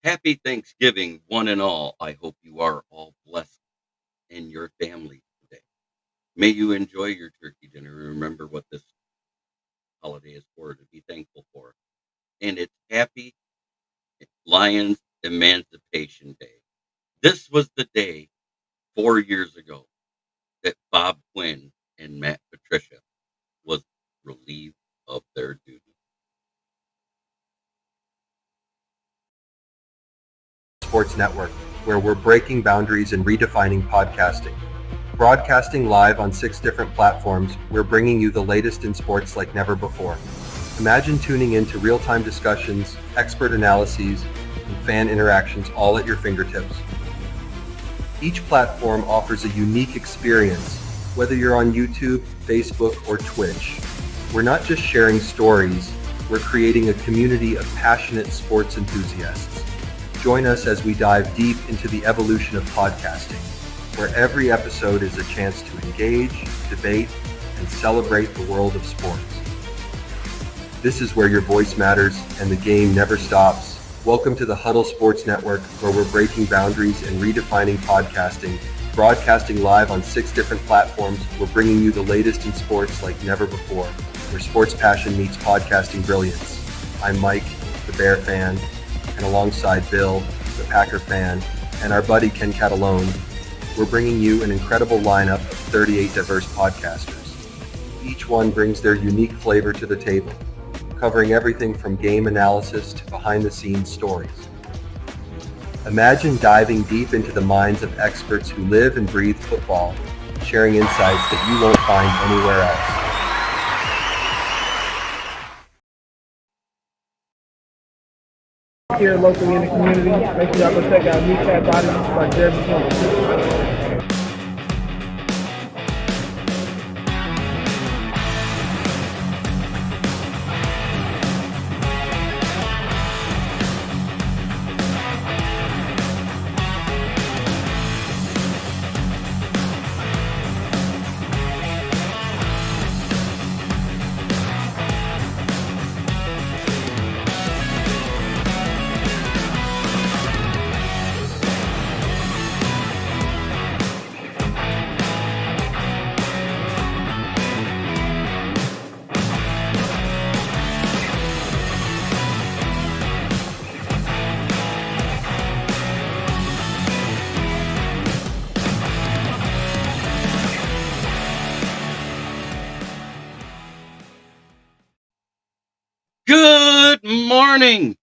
Happy Thanksgiving, one and all. I hope you are all blessed and your family today. May you enjoy your turkey dinner. Remember what this holiday is for, to be thankful for. And it's Happy Lions Emancipation Day. This was the day 4 years ago that Bob Quinn and Matt Patricia was relieved of their duty. Sports Network, where we're breaking boundaries and redefining podcasting. Broadcasting live on 6 different platforms, we're bringing you the latest in sports like never before. Imagine tuning in to real-time discussions, expert analyses, and fan interactions all at your fingertips. Each platform offers a unique experience, whether you're on YouTube, Facebook, or Twitch. We're not just sharing stories, we're creating a community of passionate sports enthusiasts. Join us as we dive deep into the evolution of podcasting, where every episode is a chance to engage, debate, and celebrate the world of sports. This is where your voice matters and the game never stops. Welcome to the Huddle Sports Network, where we're breaking boundaries and redefining podcasting. Broadcasting live on 6 different platforms, we're bringing you the latest in sports like never before, where sports passion meets podcasting brilliance. I'm Mike, the Bear fan, and alongside Bill, the Packer fan, and our buddy Ken Catalone, we're bringing you an incredible lineup of 38 diverse podcasters. Each one brings their unique flavor to the table, covering everything from game analysis to behind-the-scenes stories. Imagine diving deep into the minds of experts who live and breathe football, sharing insights that you won't find anywhere else. Here locally in the community, make sure y'all go check out Meat Cat Bodies by Jeremy Campbell. Good morning!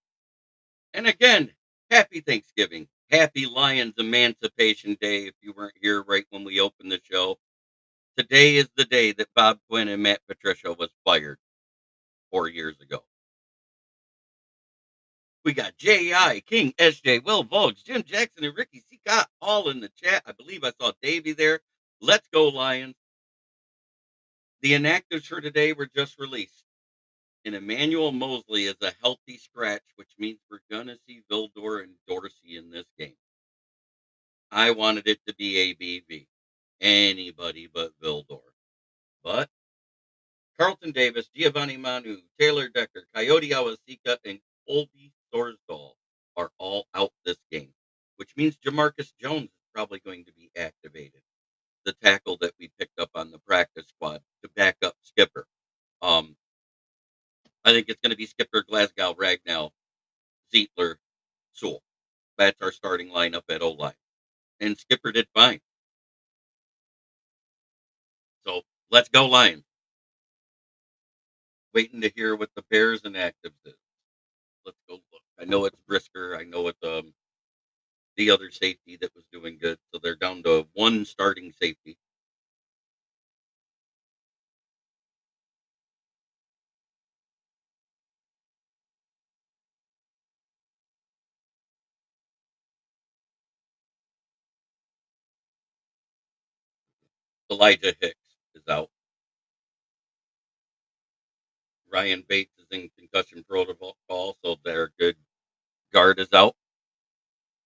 And again, happy Thanksgiving. Happy Lions Emancipation Day if you weren't here right when we opened the show. Today is the day that Bob Quinn and Matt Patricia was fired 4 years ago. We got J.I., King, S.J., Will Vogues, Jim Jackson, and Ricky Scott all in the chat. I believe I saw Davey there. Let's go, Lions. The inactives for today were just released. And Emmanuel Mosley is a healthy scratch, which means we're going to see Vildor and Dorsey in this game. I wanted it to be ABV. Anybody but Vildor. But Carlton Davis, Giovanni Manu, Taylor Decker, Coyote Awasika, and Colby Sorsdahl are all out this game, which means Jamarcus Jones is probably going to be activated, the tackle that we picked up on the practice squad to back up Skipper. I think it's going to be Skipper, Glasgow, Ragnall, Zietler, Sewell. That's our starting lineup at O-line. And Skipper did fine. So let's go, Lions. Waiting to hear what the Bears and actives is. Let's go look. I know it's Brisker. I know it's the other safety that was doing good. So they're down to one starting safety. Elijah Hicks is out. Ryan Bates is in concussion protocol, so their good guard is out.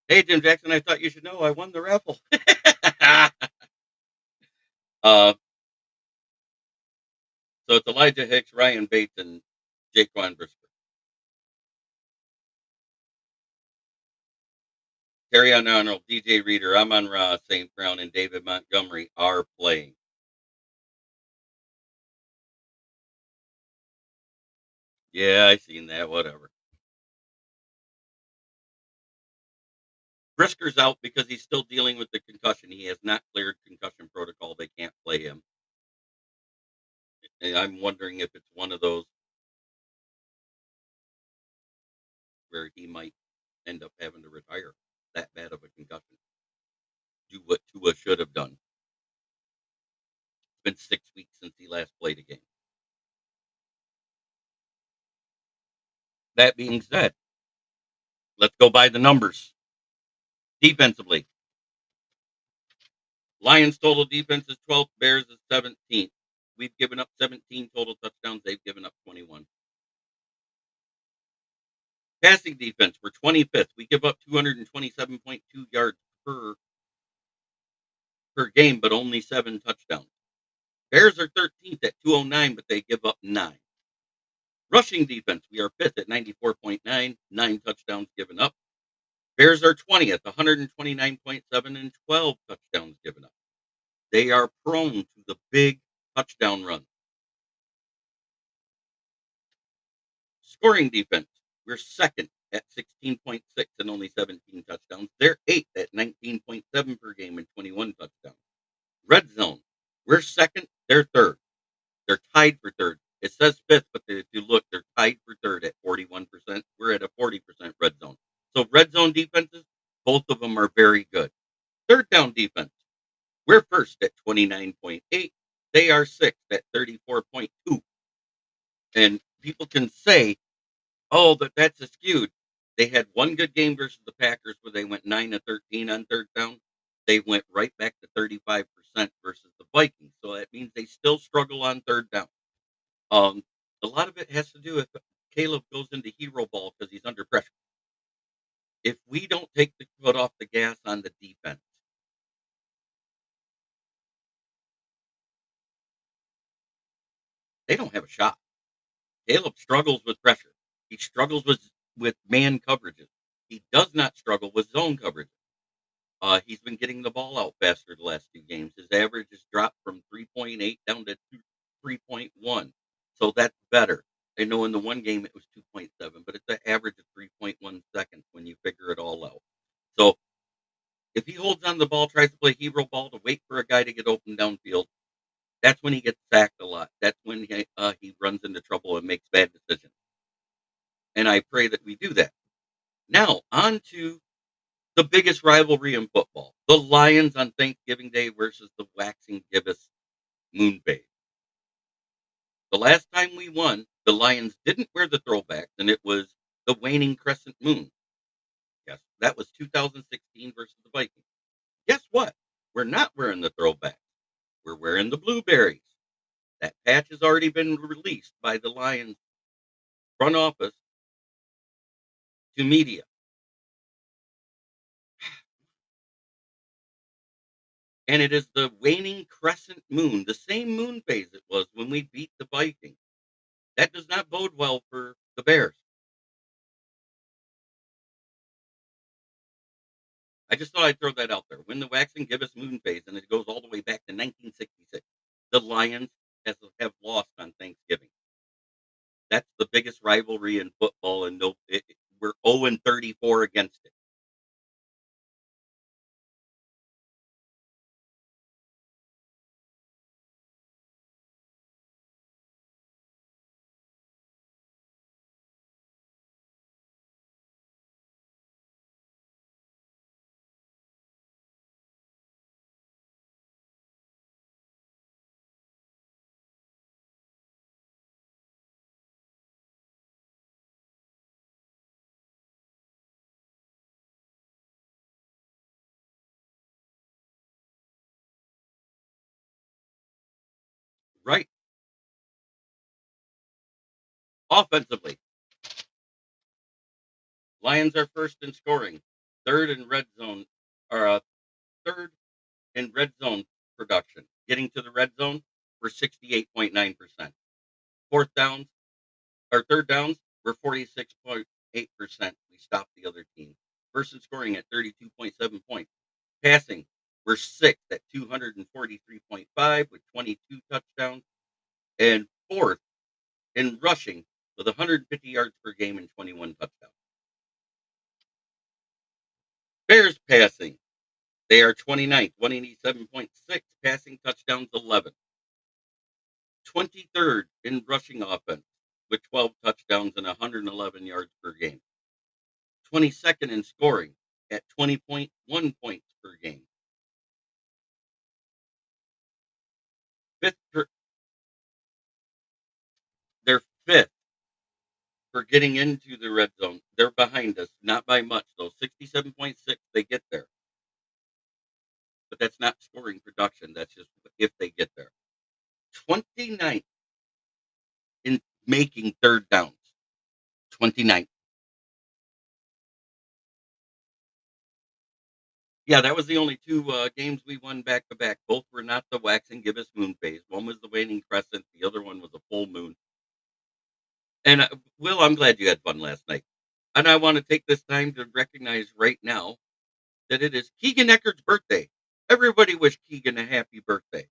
Hey, Jim Jackson, I thought you should know I won the raffle. So it's Elijah Hicks, Ryan Bates, and Jaquan Brisker. Terry on Arnold, DJ Reader, Amon Ra, St. Brown, and David Montgomery are playing. Yeah, I seen that. Whatever. Brisker's out because he's still dealing with the concussion. He has not cleared concussion protocol. They can't play him. And I'm wondering if it's one of those where he might end up having to retire. That bad of a concussion. Do what Tua should have done. It's been 6 weeks since he last played a game. That being said, let's go by the numbers. Defensively, Lions total defense is 12th, Bears is 17th. We've given up 17 total touchdowns. They've given up 21. Passing defense, we're 25th. We give up 227.2 yards per game, but only 7 touchdowns. Bears are 13th at 209, but they give up 9. Rushing defense, we are 5th at 94.9, 9 touchdowns given up. Bears are 20th, 129.7, and 12 touchdowns given up. They are prone to the big touchdown run. Scoring defense, we're 2nd at 16.6 and only 17 touchdowns. They're 8th at 19.7 per game and 21 touchdowns. Red zone, we're 2nd, they're 3rd. They're tied for 3rd. It says 5th, but if you look, they're tied for 3rd at 41%. We're at a 40% red zone. So red zone defenses, both of them are very good. Third down defense, we're 1st at 29.8. They are 6th at 34.2. And people can say, oh, that's skewed. They had one good game versus the Packers where they went 9 of 13 on third down. They went right back to 35% versus the Vikings. So that means they still struggle on third down. A lot of it has to do with Caleb goes into hero ball because he's under pressure. If we don't take the foot off the gas on the defense, they don't have a shot. Caleb struggles with pressure. He struggles with man coverages. He does not struggle with zone coverage. He's been getting the ball out faster the last 2 games. His average has dropped from 3.8 down to 3.1. So that's better. I know in the one game it was 2.7, but it's an average of 3.1 seconds when you figure it all out. So if he holds on the ball, tries to play hero ball to wait for a guy to get open downfield, that's when he gets sacked a lot. That's when he runs into trouble and makes bad decisions. And I pray that we do that. Now, on to the biggest rivalry in football, the Lions on Thanksgiving Day versus the waxing gibbous moonbase. The last time we won, the Lions didn't wear the throwbacks, and it was the waning crescent moon. Yes, that was 2016 versus the Vikings. Guess what? We're not wearing the throwbacks. We're wearing the blueberries. That patch has already been released by the Lions front office to media. And it is the waning crescent moon, the same moon phase it was when we beat the Vikings. That does not bode well for the Bears. I just thought I'd throw that out there. When the waxing gibbous moon phase, and it goes all the way back to 1966, the Lions have lost on Thanksgiving. That's the biggest rivalry in football, and we're 0-34 against it. Right. Offensively, Lions are first in scoring, third in red zone, or third in red zone production. Getting to the red zone, we're 68.9%. Fourth downs, or third downs, we're 46.8%. We stopped the other team. versus scoring at 32.7 points. Passing, we're sixth at 243.5 with 22 touchdowns, and fourth in rushing with 150 yards per game and 21 touchdowns. Bears passing, they are 29th, 187.6 passing touchdowns, 11. 23rd in rushing offense with 12 touchdowns and 111 yards per game. 22nd in scoring at 20.1 points per game. Fifth per, they're fifth for getting into the red zone. They're behind us, not by much though. 67.6, they get there. But that's not scoring production. That's just if they get there. 29th in making third downs. 29th. Yeah, that was the only two games we won back to back. Both were not the wax and give us moon phase. One was the waning crescent. The other one was a full moon. And Will, I'm glad you had fun last night. And I want to take this time to recognize right now that it is Keegan Eckert's birthday. Everybody wish Keegan a happy birthday.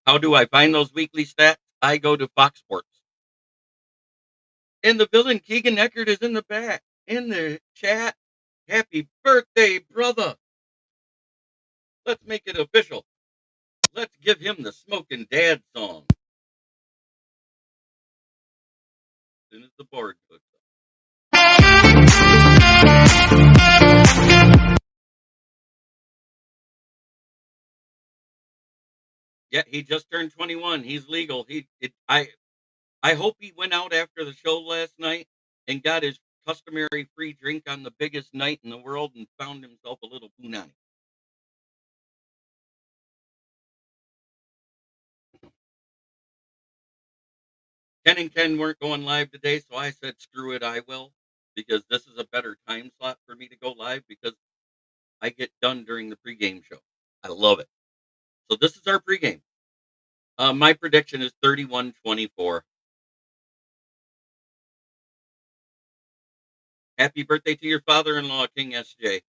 How do I find those weekly stats? I go to Fox Sports. And the villain Keegan Eckert is in the back, in the chat. Happy birthday, brother. Let's make it official. Let's give him the Smoking Dad song. As soon as the board hooks up. Yeah, he just turned 21. He's legal. I hope he went out after the show last night and got his customary free drink on the biggest night in the world and found himself a little punani. Ken and Ken weren't going live today, so I said, screw it, I will, because this is a better time slot for me to go live because I get done during the pregame show. I love it. So this is our pregame. My prediction is 31-24. Happy birthday to your father-in-law, King SJ.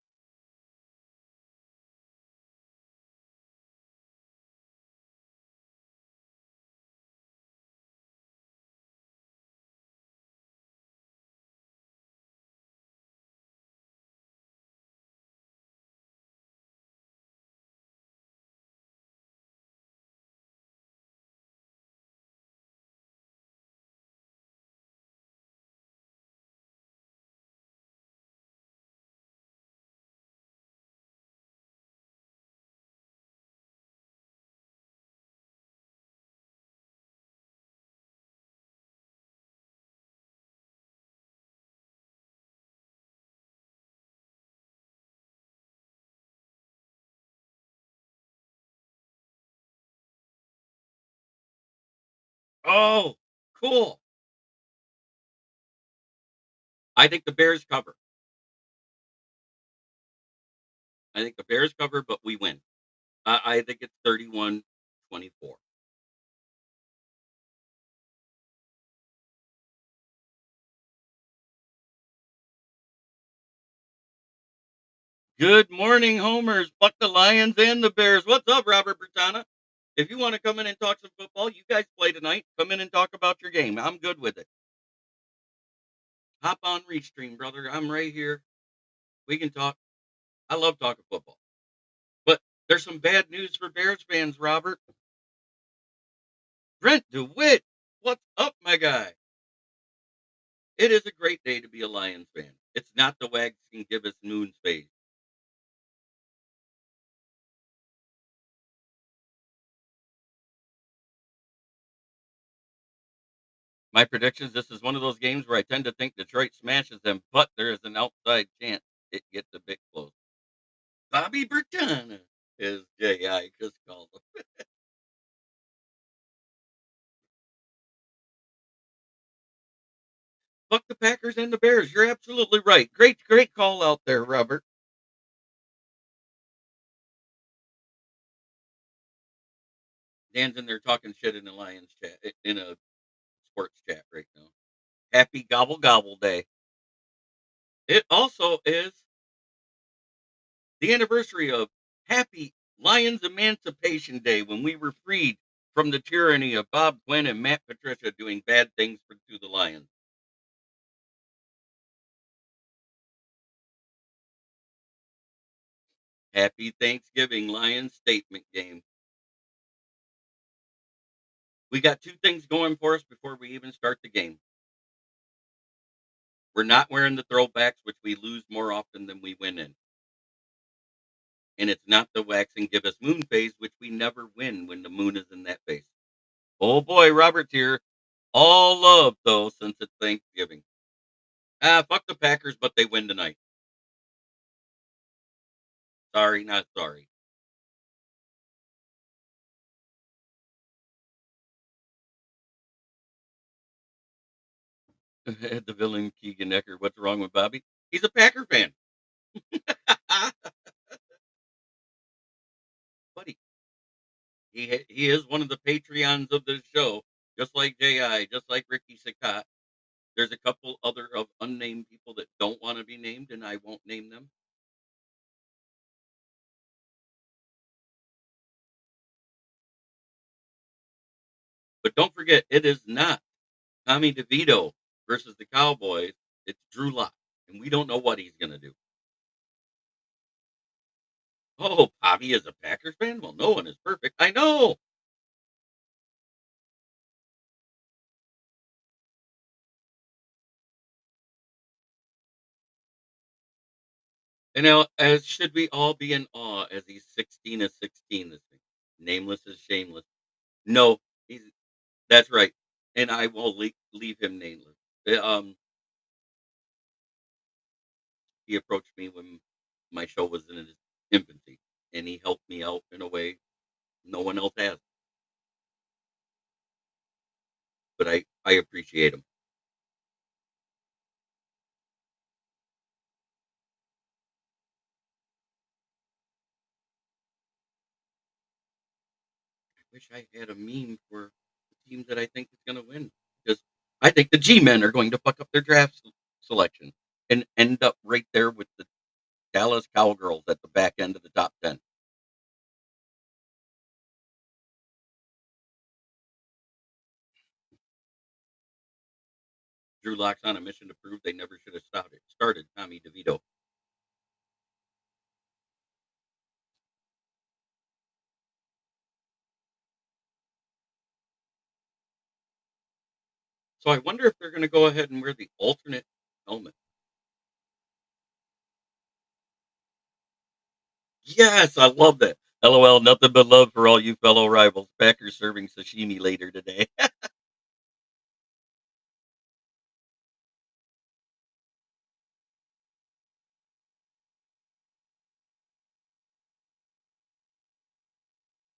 Oh, cool. I think the Bears cover. I think the Bears cover, but we win. I think it's 31-24. Good morning, homers. Fuck the Lions and the Bears. What's up, Robert Bertana? If you want to come in and talk some football, you guys play tonight. Come in and talk about your game. I'm good with it. Hop on Restream, brother. I'm right here. We can talk. I love talking football. But there's some bad news for Bears fans, Robert. Brent DeWitt, what's up, my guy? It is a great day to be a Lions fan. It's not the Wags can give us Moon's phase. My predictions, this is one of those games where I tend to think Detroit smashes them, but there is an outside chance it gets a bit close. Bobby Bertana, is J.I. just called him. Fuck the Packers and the Bears. You're absolutely right. Great call out there, Robert. Dan's in there talking shit in the Lions chat, in a sports chat right now. Happy Gobble Gobble Day. It also is the anniversary of Happy Lions Emancipation Day, when we were freed from the tyranny of Bob Quinn and Matt Patricia doing bad things to the Lions. Happy Thanksgiving, Lions statement game. We got two things going for us before we even start the game. We're not wearing the throwbacks, which we lose more often than we win in. And it's not the wax and give us moon phase, which we never win when the moon is in that phase. Oh boy, Robert's here. All love, though, since it's Thanksgiving. Fuck the Packers, but they win tonight. Sorry, not sorry. The villain Keegan Ecker. What's wrong with Bobby? He's a Packer fan. Buddy, he is one of the Patreons of the show, just like Ji, just like Ricky Sakat. There's a couple other of unnamed people that don't want to be named, and I won't name them. But don't forget, it is not Tommy DeVito versus the Cowboys. It's Drew Lock, and we don't know what he's going to do. Oh, Bobby is a Packers fan? Well, no one is perfect. I know. And now, as should we all be in awe as he's 16 as 16 this week. Nameless is shameless. No, he's that's right. And I will leave him nameless. He approached me when my show was in its infancy, and he helped me out in a way no one else has. But I appreciate him. I wish I had a meme for the team that I think is going to win, because I think the G-men are going to fuck up their draft selection and end up right there with the Dallas Cowgirls at the back end of the top 10. Drew Lock's on a mission to prove they never should have started Tommy DeVito. So I wonder if they're going to go ahead and wear the alternate helmet. Yes, I love that. LOL, nothing but love for all you fellow rivals. Packers serving sashimi later today.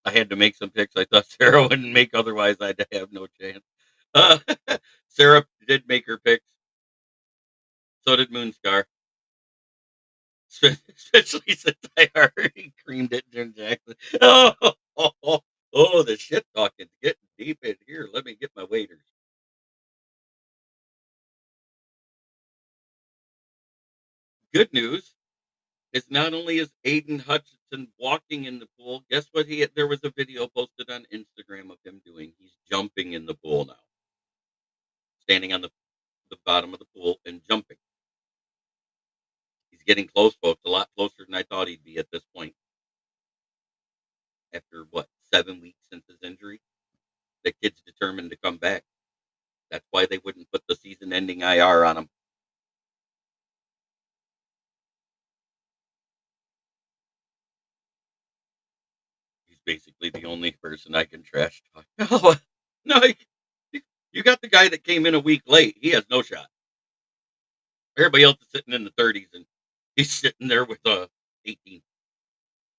I had to make some picks I thought Sarah wouldn't make, otherwise I'd have no chance. Uh, Sarah did make her picks. So did Moonscar. Especially since I already creamed it, Jim Jackson. Oh, the shit talking's getting deep in here. Let me get my waiters. Good news is not only is Aiden Hutchinson walking in the pool, guess what there was a video posted on Instagram of him doing? He's jumping in the pool now. Standing on the bottom of the pool and jumping. He's getting close, folks, a lot closer than I thought he'd be at this point. After what, 7 weeks since his injury? The kid's determined to come back. That's why they wouldn't put the season ending IR on him. He's basically the only person I can trash talk. No, no, You got the guy that came in a week late. He has no shot. Everybody else is sitting in the 30s, and he's sitting there with 18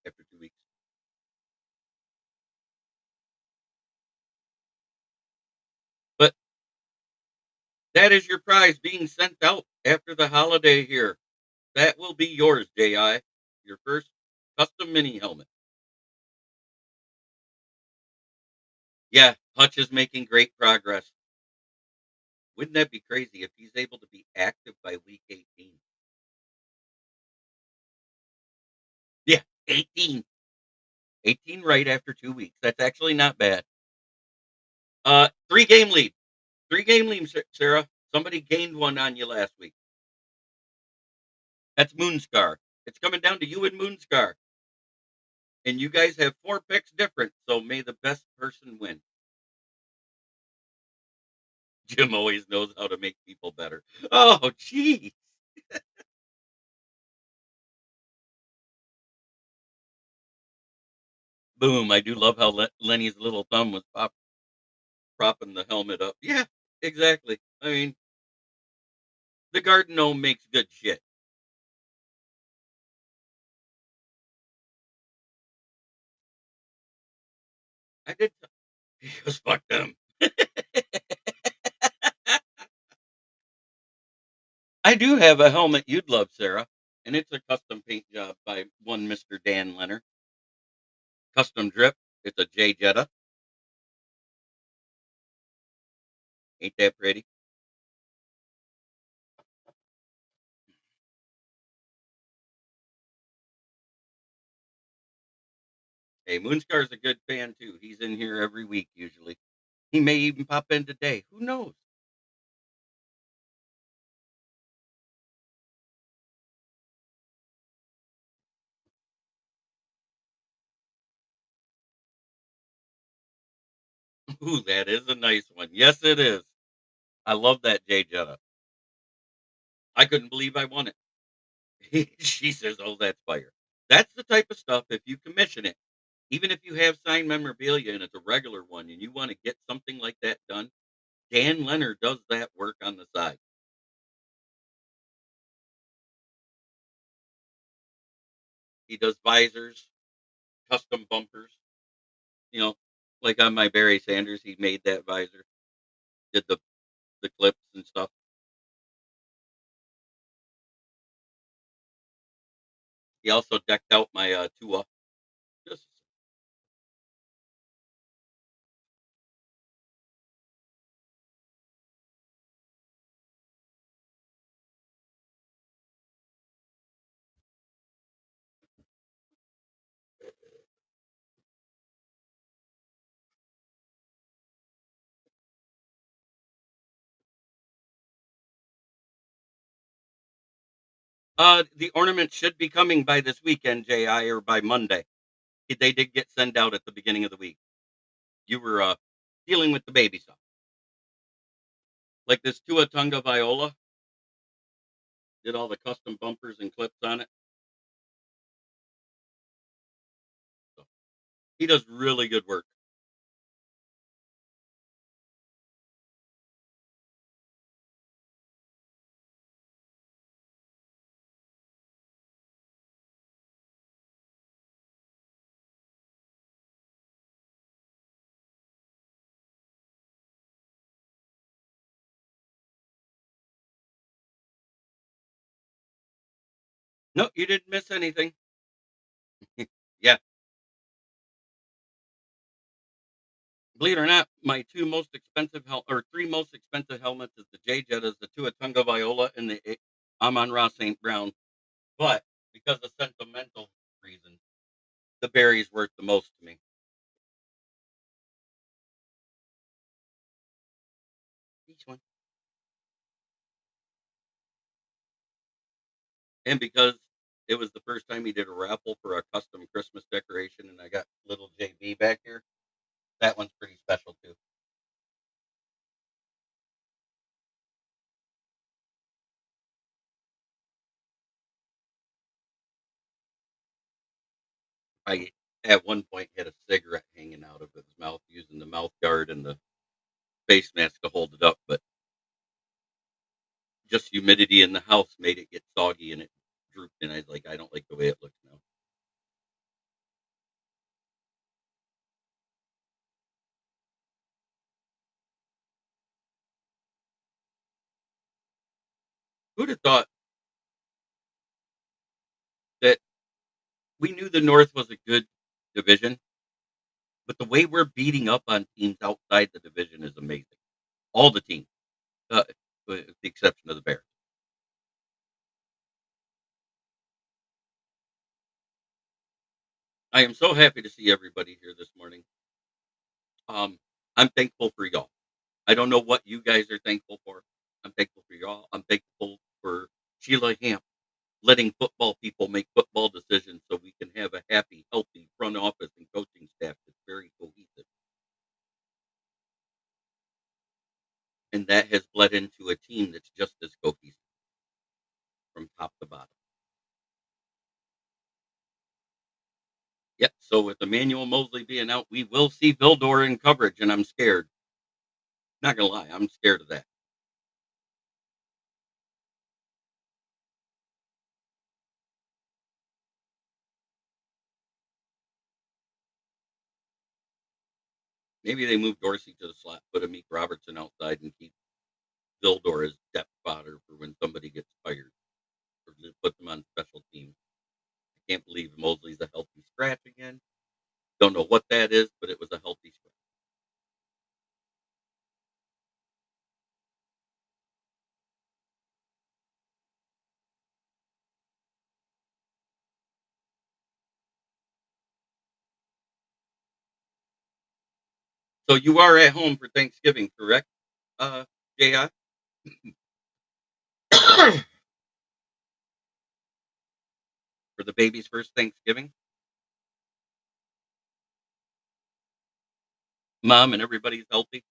after 2 weeks. But that is your prize being sent out after the holiday here. That will be yours, Ji. Your first custom mini helmet. Yeah, Hutch is making great progress. Wouldn't that be crazy if he's able to be active by week 18? Yeah, 18. 18 right after 2 weeks. That's actually not bad. 3 game lead. 3 game lead, Sarah. Somebody gained one on you last week. That's Moonscar. It's coming down to you and Moonscar. And you guys have 4 picks different, so may the best person win. Jim always knows how to make people better. Oh, gee. Boom. I do love how Lenny's little thumb was propping the helmet up. Yeah, exactly. I mean, the garden gnome makes good shit. I did. He goes, fuck them. I do have a helmet you'd love, Sarah, and it's a custom paint job by one Mr. Dan Leonard. Custom drip. It's a J Jetta. Ain't that pretty? Hey, Moonscar's a good fan too. He's in here every week usually. He may even pop in today. Who knows? Ooh, that is a nice one. Yes, it is. I love that J Jetta. I couldn't believe I won it. She says, "Oh, that's fire." That's the type of stuff. If you commission it, even if you have signed memorabilia and it's a regular one, and you want to get something like that done, Dan Leonard does that work on the side. He does visors, custom bumpers. You know, like on my Barry Sanders, he made that visor, did the clips and stuff. He also decked out my Tua. Just the ornament should be coming by this weekend, Ji, or by Monday. They did get sent out at the beginning of the week. You were dealing with the baby stuff, like this Tua Tunga Viola. Did all the custom bumpers and clips on it. So he does really good work. No, you didn't miss anything. Yeah, believe it or not, my two most expensive or three most expensive helmets is the J Jettas, the Tua Tunga Viola, and the Amon Ra St. Brown. But because of sentimental reasons, the Barry's worth the most to me. Each one. And because it was the first time he did a raffle for a custom Christmas decoration, and I got little JB back here, that one's pretty special too. I at one point had a cigarette hanging out of his mouth using the mouth guard and the face mask to hold it up, but just humidity in the house made it get soggy and it drooped, and I was like, "I don't like the way it looks now." Who'd have thought that we knew the North was a good division, but the way we're beating up on teams outside the division is amazing. All the teams, uh, with the exception of the Bears. I am so happy to see everybody here this morning. Um, I'm thankful for y'all. I don't know what you guys are thankful for. I'm thankful for y'all. I'm thankful for Sheila Hamp letting football people make football decisions so we can have a happy, healthy front office and coaching staff that's very cohesive. And that has bled into a team that's just as cohesive from top to bottom. Yep. So with Emmanuel Mosley being out, we will see Vildor in coverage, and I'm scared. Not gonna lie, I'm scared of that. Maybe they move Dorsey to the slot, put Amik Robertson outside, and keep Vildor as depth fodder for when somebody gets fired, or just put them on special teams. I can't believe Mosley's a healthy scratch again. Don't know what that is, but it was a healthy scratch. So you are at home for Thanksgiving, correct, Ji? For the baby's first Thanksgiving, mom and everybody's healthy.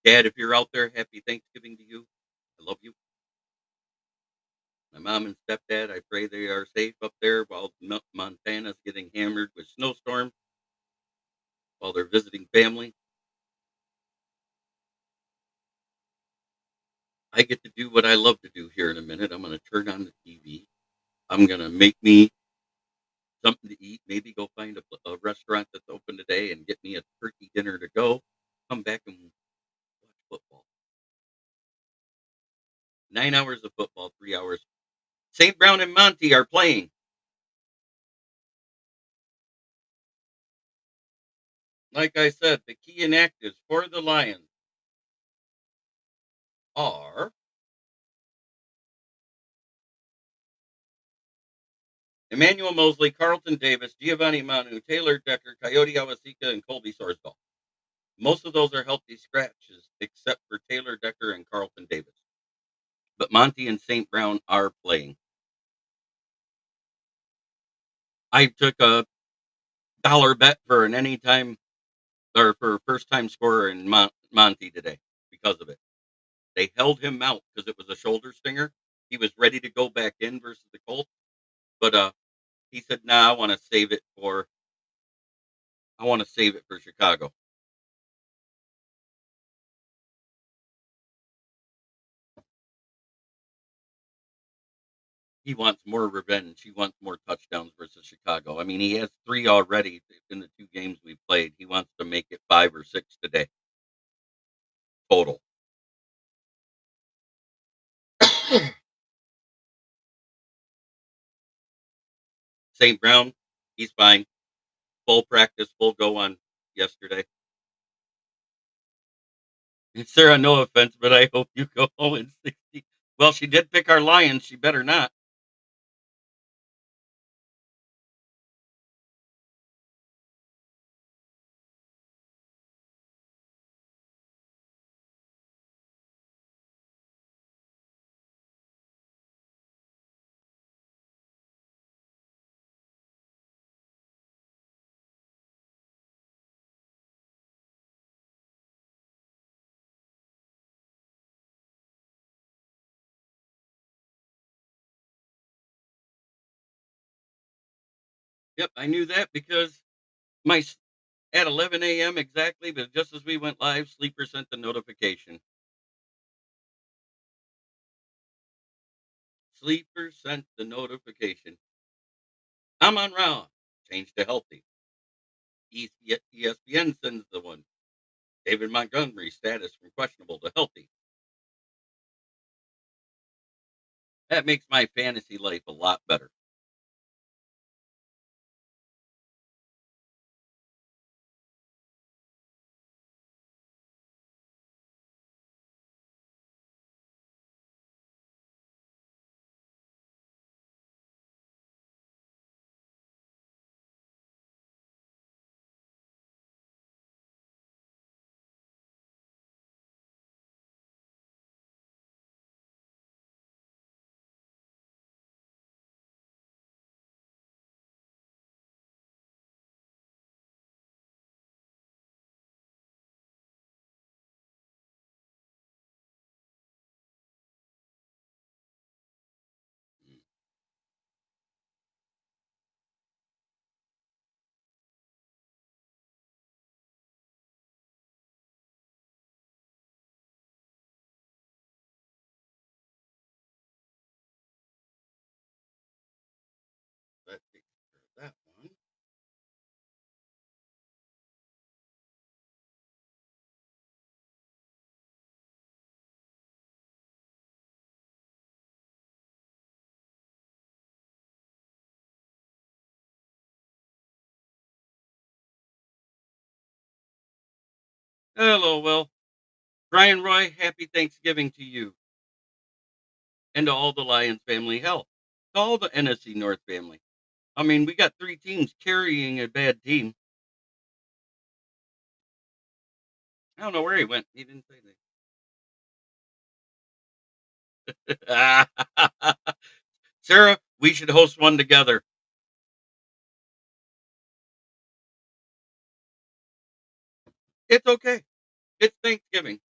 Dad, if you're out there, happy Thanksgiving to you. I love you. My mom and stepdad, I pray they are safe up there while Montana's getting hammered with snowstorms while they're visiting family. I get to do what I love to do here in a minute. I'm going to turn on the TV. I'm going to make me something to eat, maybe go find a restaurant that's open today and get me a turkey dinner to go. Come back and watch football. 9 hours of football, 3 hours. St. Brown and Monty are playing. Like I said, the key inactives for the Lions are Emmanuel Mosley, Carlton Davis, Giovanni Manu, Taylor Decker, Coyote Awasika, and Colby Sorsdahl. Most of those are healthy scratches, except for Taylor Decker and Carlton Davis. But Monty and St. Brown are playing. I took a dollar bet for an anytime or for first time scorer in Monty today because of it. They held him out because it was a shoulder stinger. He was ready to go back in versus the Colts, but he said, "Nah, I want to save it for Chicago." He wants more revenge. He wants more touchdowns versus Chicago. I mean, he has 3 already in the 2 games we've played. He wants to make it 5 or 6 today total. St. Brown, he's fine. Full practice, full go on yesterday. And Sarah, no offense, but I hope you go 0-60. Well, she did pick our Lions. She better not. Yep, I knew that because my at 11 a.m. exactly, but just as we went live, Sleeper sent the notification. Sleeper sent the notification. I'm on Raw. Change to healthy. ESPN sends the one. David Montgomery status from questionable to healthy. That makes my fantasy life a lot better. That takes care of that one. Hello, Will. Brian Roy, happy Thanksgiving to you and to all the Lions family. Hell, to all the NFC North family. I mean, we got three teams carrying a bad team. I don't know where he went. He didn't say that. Sarah, we should host one together. It's okay. It's Thanksgiving.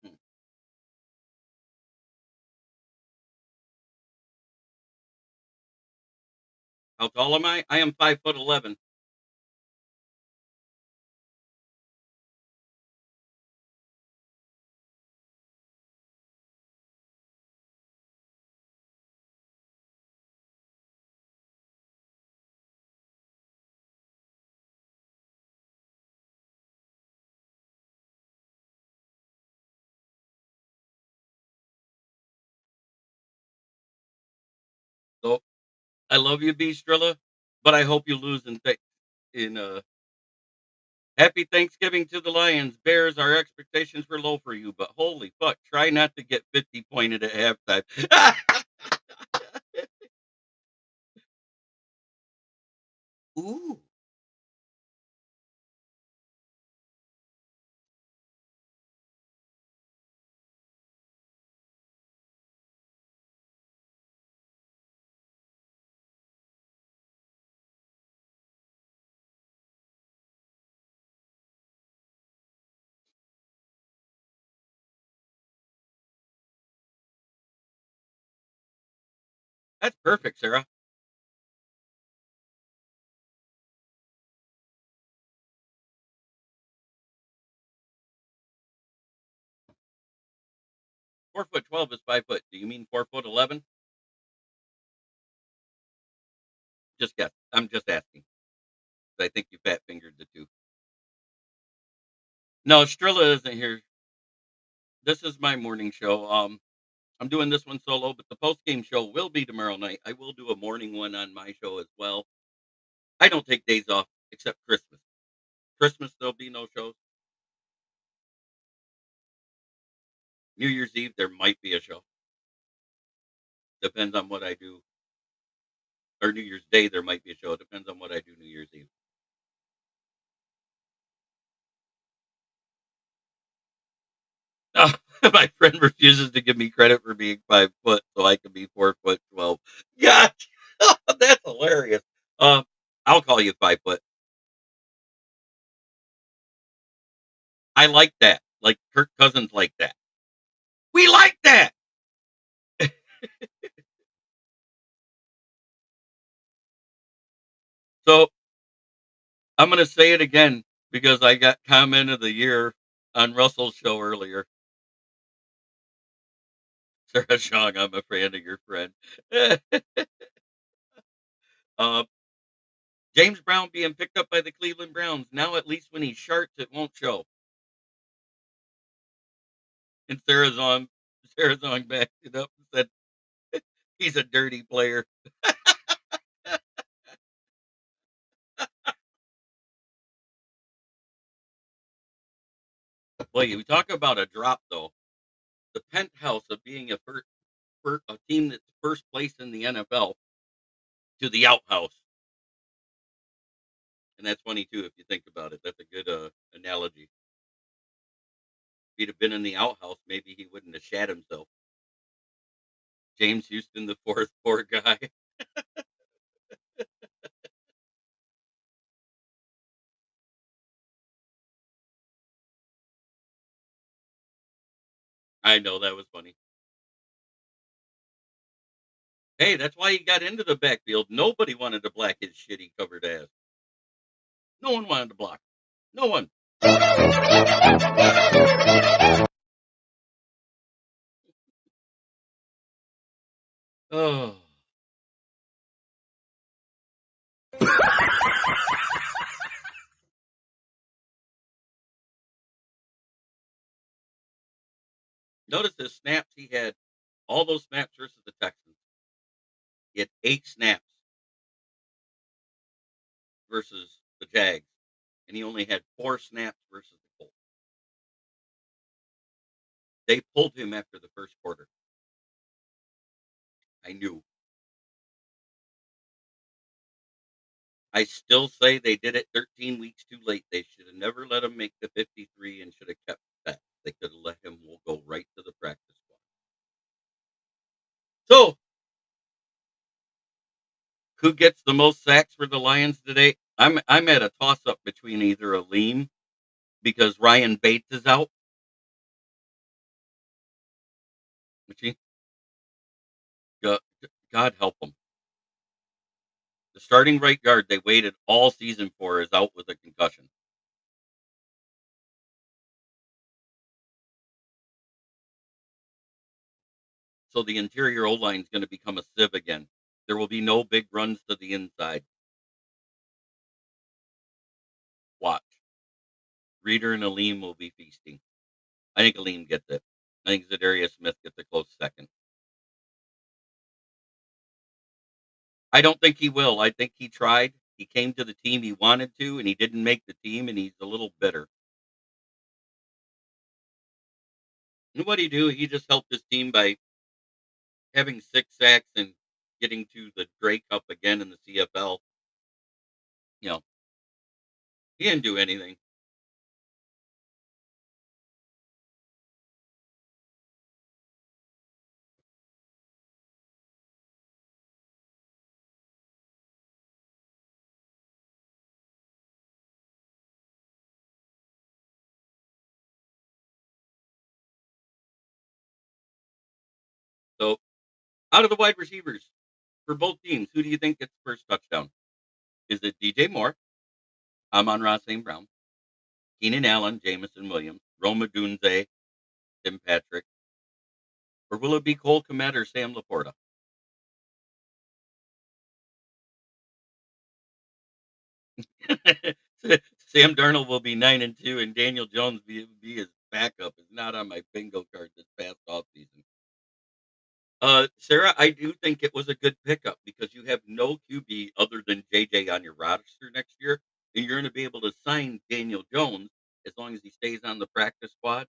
Hmm. How tall am I? I am 5'11". So I love you, B Strilla, but I hope you lose in happy Thanksgiving to the Lions. Bears, our expectations were low for you, but holy fuck, try not to get 50 pointed at halftime. Ooh, that's perfect, Sarah. 4'12" is 5 foot. Do you mean 4'11"? Just guess. I'm just asking. I think you fat fingered the two. No, Strilla isn't here. This is my morning show. I'm doing this one solo, but the post game show will be tomorrow night. I will do a morning one on my show as well. I don't take days off except Christmas. Christmas there'll be no shows. New Year's Eve there might be a show. Depends on what I do. Or New Year's Day there might be a show. Depends on what I do New Year's Eve. My friend refuses to give me credit for being 5 foot, so I can be 4 foot 12. God, that's hilarious. Um, I'll call you 5 foot. I like that. Like Kirk Cousins like that. We like that. So I'm gonna say it again because I got comment of the year on Russell's show earlier. Sarah Shong, I'm a fan of your friend. uh, James Brown being picked up by the Cleveland Browns. Now at least when he sharts, it won't show. And Sarah Zong backed it up and said he's a dirty player. Boy, you talk about a drop though. The penthouse of being a team that's first place in the NFL to the outhouse. And that's funny too if you think about it. That's a good analogy. If he'd have been in the outhouse, maybe he wouldn't have shat himself. James Houston, the fourth poor guy. I know that was funny. Hey, that's why he got into the backfield. Nobody wanted to black his shitty covered ass. No one wanted to block. No one. Oh, notice his snaps. He had all those snaps versus the Texans. He had 8 snaps versus the Jags, and he only had 4 snaps versus the Colts. They pulled him after the first quarter. I knew. I still say they did it 13 weeks too late. They should have never let him make the 53 and should have kept that. They could have let him go right to the practice squad. So, who gets the most sacks for the Lions today? I'm at a toss up between either Aleem because Ryan Bates is out, which God, God help him. The starting right guard they waited all season for is out with a concussion. So the interior O line is going to become a sieve again. There will be no big runs to the inside. Watch. Reader and Aleem will be feasting. I think Aleem gets it. I think Zadarius Smith gets a close second. I don't think he will. I think he tried. He came to the team he wanted to, and he didn't make the team, and he's a little bitter. And what did he do? He just helped his team by having 6 sacks and getting to the Grey Cup again in the CFL. You know, he didn't do anything. So, out of the wide receivers for both teams, who do you think gets the first touchdown? Is it DJ Moore, Amon-Ra St. Brown, Keenan Allen, Jamison Williams, Roma Dunze, Tim Patrick, or will it be Cole Kmet or Sam Laporta? Sam Darnold will be 9-2, and Daniel Jones be his backup. Is not on my bingo card this past offseason. Sarah, I do think it was a good pickup because you have no QB other than JJ on your roster next year, and you're going to be able to sign Daniel Jones as long as he stays on the practice squad,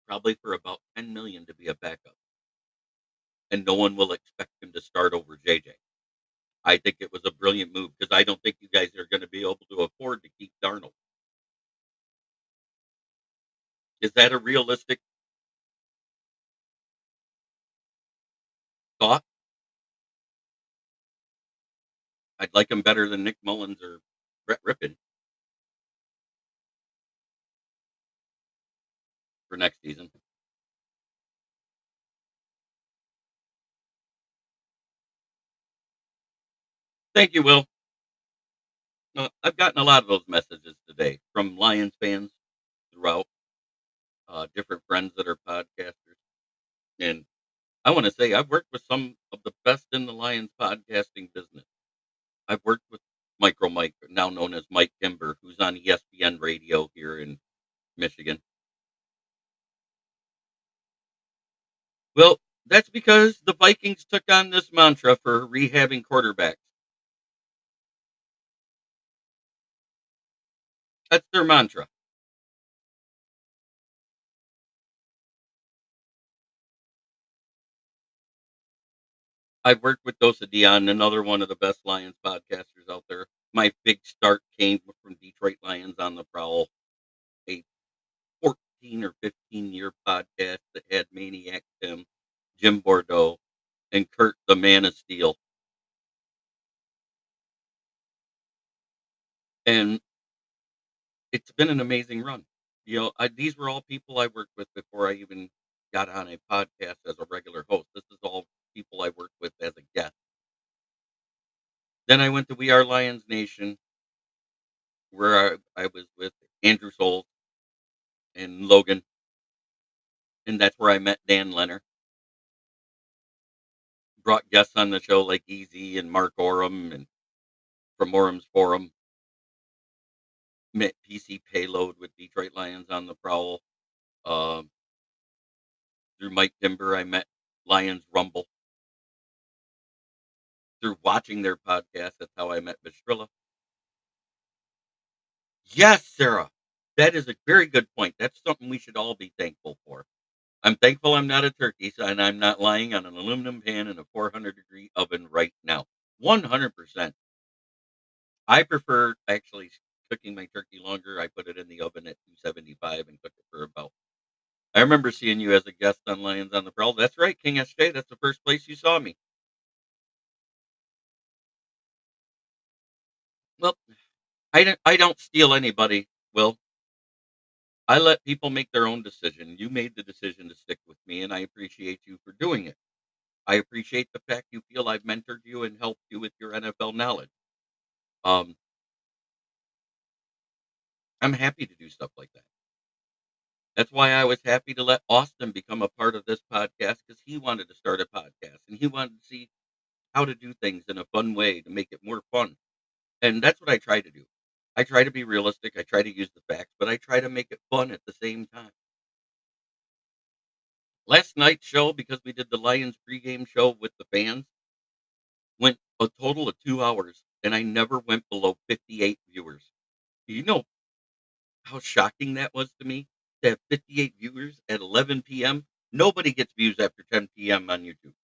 probably for about 10 million to be a backup, and no one will expect him to start over JJ. I think it was a brilliant move because I don't think you guys are going to be able to afford to keep Darnold. Is that a realistic thought? I'd like him better than Nick Mullins or Brett Rippon for next season. Thank you, Will. I've gotten a lot of those messages today from Lions fans throughout, different friends that are podcasters. And I want to say I've worked with some of the best in the Lions podcasting business. I've worked with Micro Mike, now known as Mike Timber, who's on ESPN radio here in Michigan. Well, that's because the Vikings took on this mantra for rehabbing quarterbacks. That's their mantra. I've worked with Dosa Dion, another one of the best Lions podcasters out there. My big start came from Detroit Lions on the Prowl, a 14 or 15-year podcast that had Maniac Tim, Jim Bordeaux, and Kurt the Man of Steel. And it's been an amazing run. These were all people I worked with before I even got on a podcast as a regular host. This is all people I worked with as a guest. Then I went to We Are Lions Nation, where I was with Andrew Soul and Logan, and that's where I met Dan Leonard. Brought guests on the show like Easy and Mark Oram and from Orham's Forum. Met PC Payload with Detroit Lions on the Prowl. Um, Through Mike Timber, I met Lions Rumble. Through watching their podcast, that's how I met Bistrilla. Yes, Sarah. That is a very good point. That's something we should all be thankful for. I'm thankful I'm not a turkey, and I'm not lying on an aluminum pan in a 400-degree oven right now. 100%. I prefer actually cooking my turkey longer. I put it in the oven at 275 and cook it for about. I remember seeing you as a guest on Lions on the Prowl. That's right, King SJ. That's the first place you saw me. Well, I don't steal anybody. Will, I let people make their own decision. You made the decision to stick with me, and I appreciate you for doing it. I appreciate the fact you feel I've mentored you and helped you with your NFL knowledge. Um, I'm happy to do stuff like that. That's why I was happy to let Austin become a part of this podcast because he wanted to start a podcast and he wanted to see how to do things in a fun way to make it more fun. And that's what I try to do. I try to be realistic. I try to use the facts, but I try to make it fun at the same time. Last night's show, because we did the Lions pregame show with the fans, went a total of 2 hours, and I never went below 58 viewers. You know how shocking that was to me to have 58 viewers at 11 p.m.? Nobody gets views after 10 p.m. on YouTube.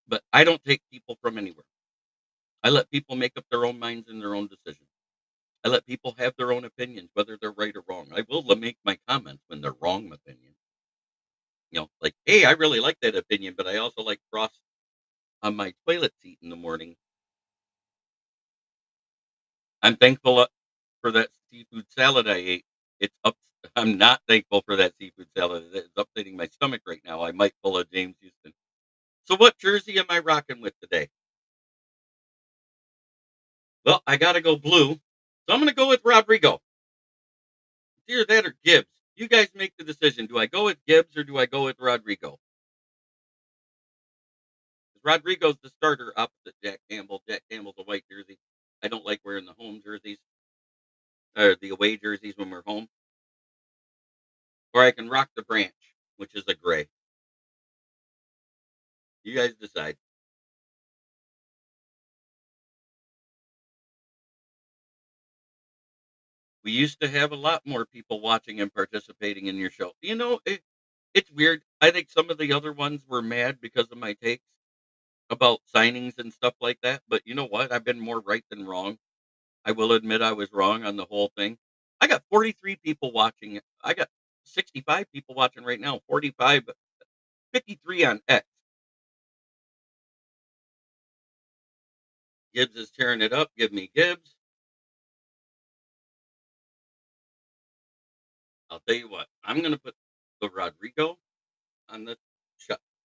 But I don't take people from anywhere. I let people make up their own minds and their own decisions. I let people have their own opinions, whether they're right or wrong. I will make my comments when they're wrong opinions. Like, hey, I really like that opinion, but I also like frost on my toilet seat in the morning. I'm thankful for that seafood salad I ate. It's up. I'm not thankful for that seafood salad. It's upsetting my stomach right now. I might pull a James Houston. So, what jersey am I rocking with today? Well, I got to go blue. So, I'm going to go with Rodrigo. It's either that or Gibbs. You guys make the decision. Do I go with Gibbs or do I go with Rodrigo? Rodrigo's the starter opposite Jack Campbell. Jack Campbell's a white jersey. I don't like wearing the home jerseys or the away jerseys when we're home. Or I can rock the branch, which is a gray. You guys decide. We used to have a lot more people watching and participating in your show. It's weird. I think some of the other ones were mad because of my takes about signings and stuff like that. But you know what? I've been more right than wrong. I will admit I was wrong on the whole thing. I got 43 people watching it. I got 65 people watching right now, 45, 53 on X. Gibbs is tearing it up. Give me Gibbs. I'll tell you what, I'm going to put the Rodrigo on the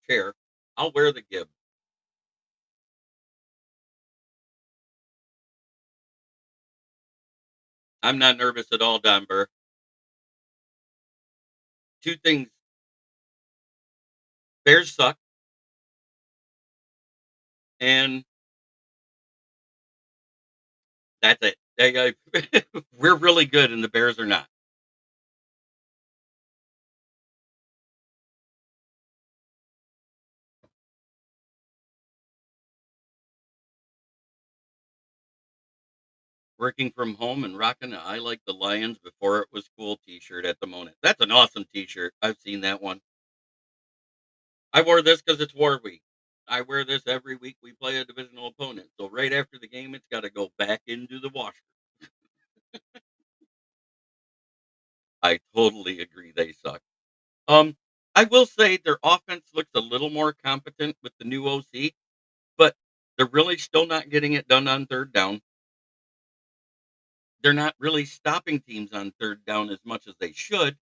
chair. I'll wear the Gibbs. I'm not nervous at all, Don Burr. Two things. Bears suck, and that's it. We're really good, and the Bears are not. Working from home and rocking a "I like the Lions before it was cool" T-shirt at the moment. That's an awesome T-shirt. I've seen that one. I wore this because it's war week. I wear this every week we play a divisional opponent. So right after the game, it's got to go back into the washer. I totally agree. They suck. Um, I will say their offense looks a little more competent with the new OC, but they're really still not getting it done on third down. They're not really stopping teams on third down as much as they should,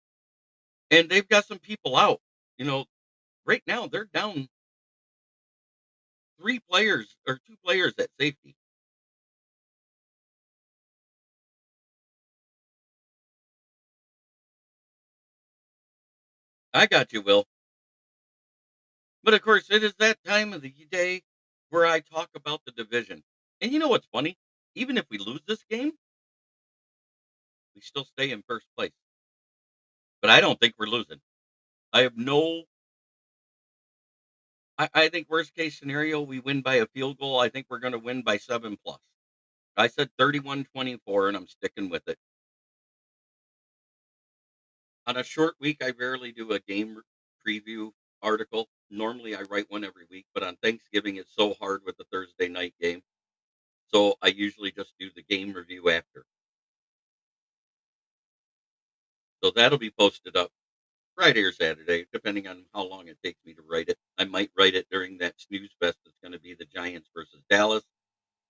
and they've got some people out. You know, right now they're down 3 players or 2 players at safety. I got you, Will. But of course, it is that time of the day where I talk about the division. And you know what's funny? Even if we lose this game, we still stay in first place. But I don't think we're losing. I have no I think worst case scenario, we win by a field goal. I think we're gonna win by 7 plus. I said 31-24, and I'm sticking with it. On a short week, I rarely do a game preview article. Normally, I write one every week, but on Thanksgiving, it's so hard with the Thursday night game. So I usually just do the game review after. So that'll be posted up Friday or Saturday, depending on how long it takes me to write it. I might write it during that snooze fest. It's going to be the Giants versus Dallas.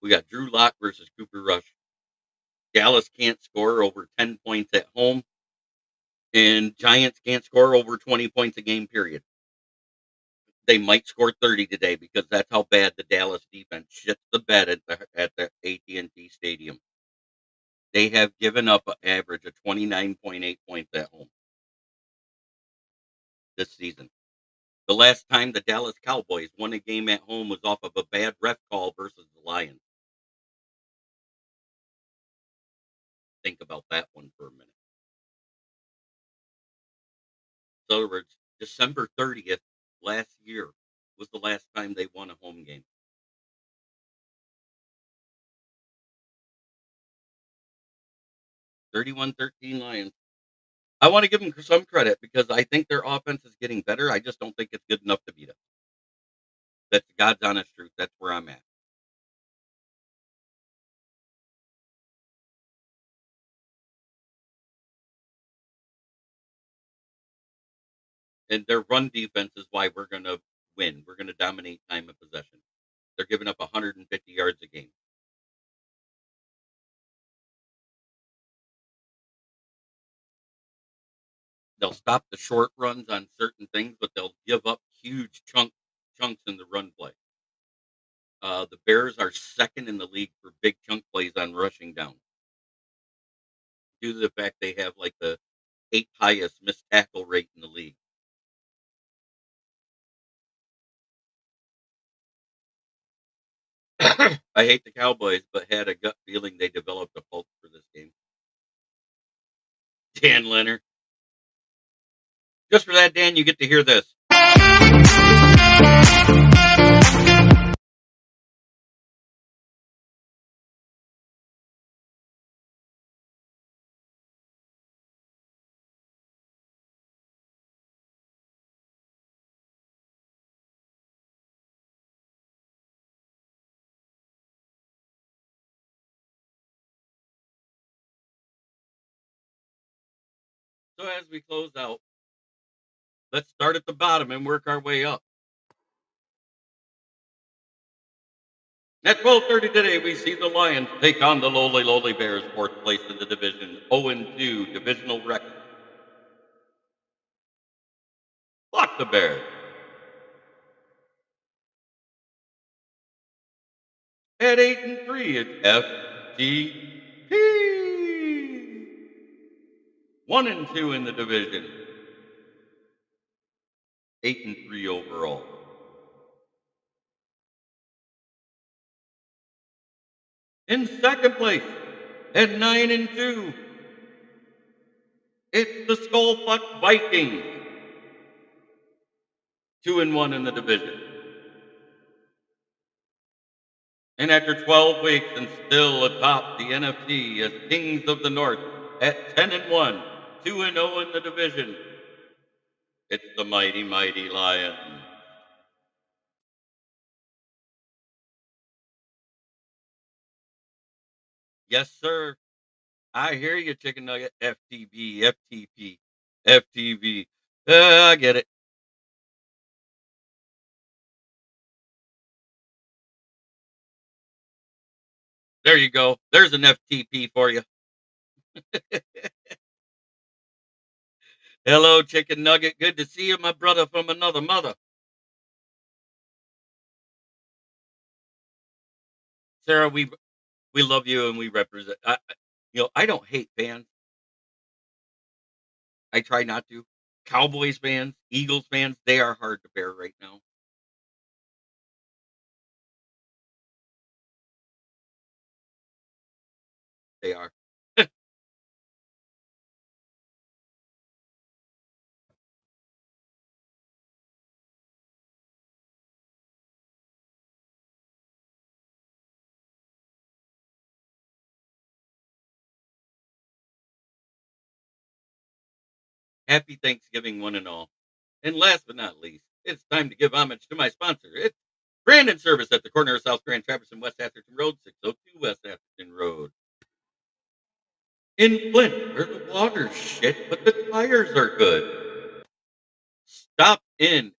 We got Drew Lock versus Cooper Rush. Dallas can't score over 10 points at home, and Giants can't score over 20 points a game, period. They might score 30 today because that's how bad the Dallas defense shits the bed at the AT&T Stadium. They have given up an average of 29.8 points at home this season. The last time the Dallas Cowboys won a game at home was off of a bad ref call versus the Lions. Think about that one for a minute. In other words, December 30th last year was the last time they won a home game. 31-13 Lions. I want to give them some credit because I think their offense is getting better. I just don't think it's good enough to beat us. That's God's honest truth. That's where I'm at. And their run defense is why we're going to win. We're going to dominate time of possession. They're giving up 150 yards a game. They'll stop the short runs on certain things, but they'll give up huge chunks in the run play. The Bears are second in the league for big chunk plays on rushing down, due to the fact they have like the 8th highest missed tackle rate in the league. I hate the Cowboys, but had a gut feeling they developed a pulse for this game. Dan Leonard. Just for that, Dan, you get to hear this. So as we close out, let's start at the bottom and work our way up. At 12:30 today, we see the Lions take on the lowly Bears, fourth place in the division, 0-2 divisional record. Lock the Bears. At 8-3, it's FTP. 1-2 in the division. 8-3 overall. In second place, at 9-2, it's the Skullfuck Vikings. 2-1 in the division. And after 12 weeks and still atop the NFC as Kings of the North at 10-1, 2-0 in the division, it's the mighty Lions. Yes, sir. I hear you, Chicken Nugget. FTB, FTP, FTV. I get it. There you go. There's an FTP for you. Hello, Chicken Nugget. Good to see you, my brother from another mother. Sarah, we love you and we represent. I don't hate fans. I try not to. Cowboys fans, Eagles fans, they are hard to bear right now. They are. Happy Thanksgiving, one and all. And last but not least, it's time to give homage to my sponsor. It's Brandon Service at the corner of South Grand Traverse and West Atherton Road, 602 West Atherton Road. In Flint, where the water's shit, but the tires are good. Stop in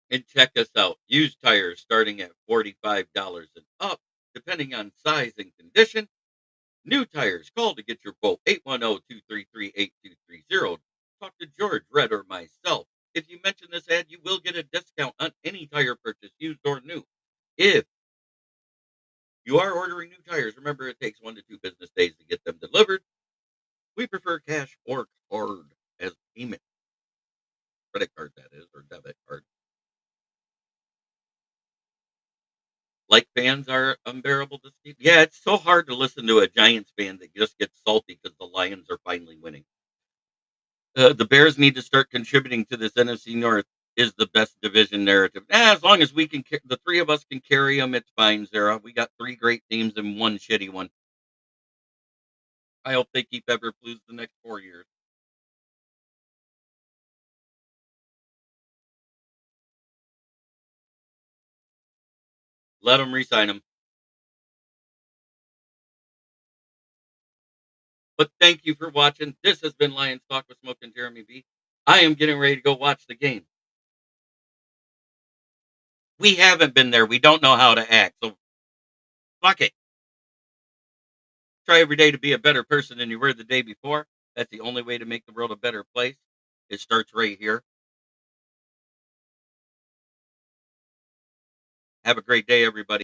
and check us out. Used tires starting at $45 and up, depending on size and condition. New tires, call to get your quote, 810-233-8230. Talk to George, Red, or myself. If you mention this ad, you will get a discount on any tire purchase, used or new. If you are ordering new tires, remember it takes 1 to 2 business days to get them delivered. We prefer cash or card as payment. Credit card, that is, or debit card. Like fans are unbearable to see. Yeah, it's so hard to listen to a Giants fan that just gets salty because the Lions are finally winning. The Bears need to start contributing to this NFC North is the best division narrative. As long as we can, the three of us can carry them, it's fine, Zara. We got 3 great teams and 1 shitty one. I hope they keep Eberflus the next 4 years. Let them resign him. But thank you for watching. This has been Lions Talk with Smoke and Jeremy B. I am getting ready to go watch the game. We haven't been there. We don't know how to act. So fuck it. Try every day to be a better person than you were the day before. That's the only way to make the world a better place. It starts right here. Have a great day, everybody.